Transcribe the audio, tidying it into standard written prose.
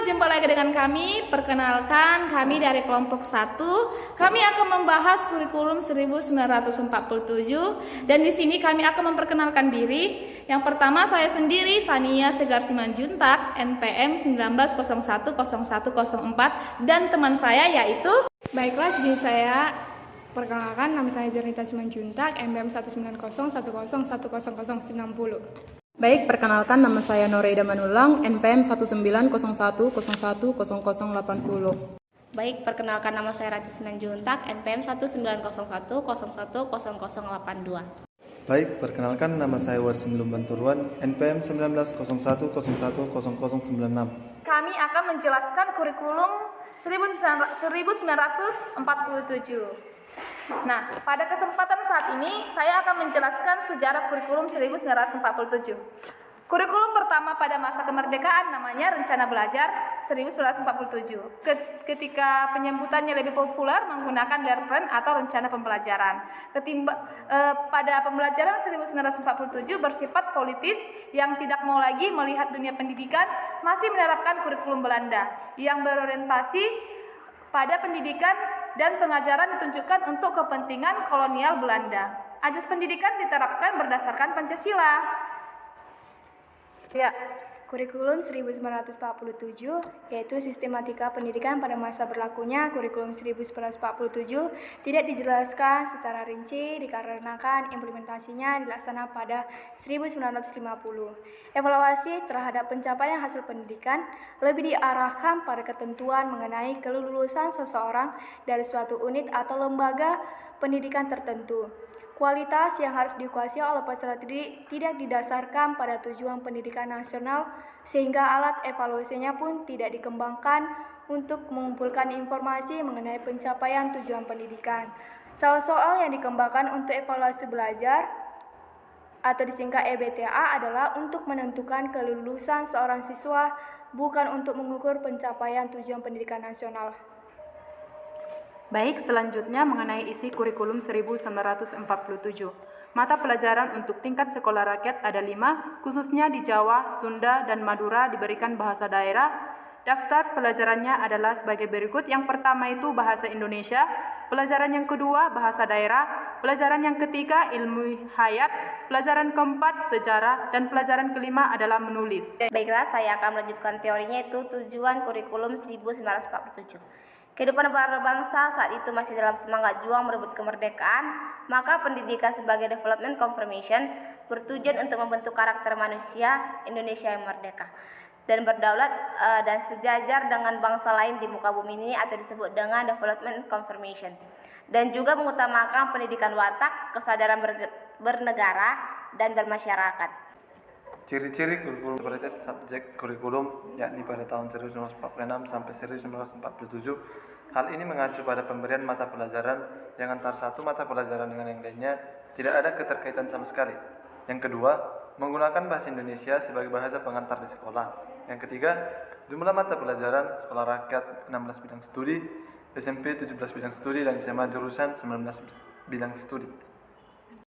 berjumpa lagi dengan kami. Perkenalkan, kami dari kelompok 1. Kami akan membahas kurikulum 1947 dan di sini kami akan memperkenalkan diri. Yang pertama saya sendiri, Sania Segar Simanjuntak, NPM 19010104 dan teman saya yaitu Baiklah, sedih saya perkenalkan, nama saya Zernita Simanjuntak, NPM 19010101090. Baik, perkenalkan nama saya Noreida Manulang, NPM 1901010080. Baik, perkenalkan nama saya Rati Simanjuntak, NPM 190101000082. Baik, perkenalkan nama saya Warsin Lumbanturuan, NPM 190101000096. kami akan menjelaskan kurikulum 1947. Nah, pada kesempatan saat ini saya akan menjelaskan sejarah kurikulum 1947. Kurikulum pertama pada masa kemerdekaan namanya Rencana Belajar 1947. Ketika penyambutannya lebih populer menggunakan Leerplan atau Rencana Pembelajaran. Pada pembelajaran 1947 bersifat politis yang tidak mau lagi melihat dunia pendidikan, masih menerapkan kurikulum Belanda yang berorientasi pada pendidikan dan pengajaran ditunjukkan untuk kepentingan kolonial Belanda. Ajas pendidikan diterapkan berdasarkan Pancasila. Ya, Kurikulum 1947 yaitu sistematika pendidikan pada masa berlakunya kurikulum 1947 tidak dijelaskan secara rinci dikarenakan implementasinya dilaksanakan pada 1950. Evaluasi terhadap pencapaian hasil pendidikan lebih diarahkan pada ketentuan mengenai kelulusan seseorang dari suatu unit atau lembaga pendidikan tertentu. Kualitas yang harus dikuasai oleh peserta didik tidak didasarkan pada tujuan pendidikan nasional, sehingga alat evaluasinya pun tidak dikembangkan untuk mengumpulkan informasi mengenai pencapaian tujuan pendidikan. Salah soal yang dikembangkan untuk evaluasi belajar atau disingkat EBTA adalah untuk menentukan kelulusan seorang siswa, bukan untuk mengukur pencapaian tujuan pendidikan nasional. baik, selanjutnya mengenai isi kurikulum 1947. Mata pelajaran untuk tingkat sekolah rakyat ada 5, khususnya di Jawa, Sunda, dan Madura diberikan bahasa daerah. Daftar pelajarannya adalah sebagai berikut. Yang pertama itu bahasa Indonesia, pelajaran yang kedua bahasa daerah, pelajaran yang ketiga ilmu hayat, pelajaran keempat sejarah, dan pelajaran kelima adalah menulis. Baiklah, saya akan melanjutkan teorinya, itu tujuan kurikulum 1947. Kehidupan para bangsa saat itu masih dalam semangat juang merebut kemerdekaan, maka pendidikan sebagai development confirmation bertujuan untuk membentuk karakter manusia Indonesia yang merdeka dan berdaulat dan sejajar dengan bangsa lain di muka bumi ini, atau disebut dengan development confirmation, dan juga mengutamakan pendidikan watak, kesadaran bernegara dan bermasyarakat. Ciri-ciri kurikulum seperti subjek kurikulum yakni pada tahun 1946 sampai 1947. Hal ini mengacu pada pemberian mata pelajaran yang antara satu mata pelajaran dengan yang lainnya tidak ada keterkaitan sama sekali. Yang kedua, menggunakan bahasa Indonesia sebagai bahasa pengantar di sekolah. Yang ketiga, jumlah mata pelajaran sekolah rakyat 16 bidang studi, SMP 17 bidang studi, dan SMA jurusan 19 bidang studi.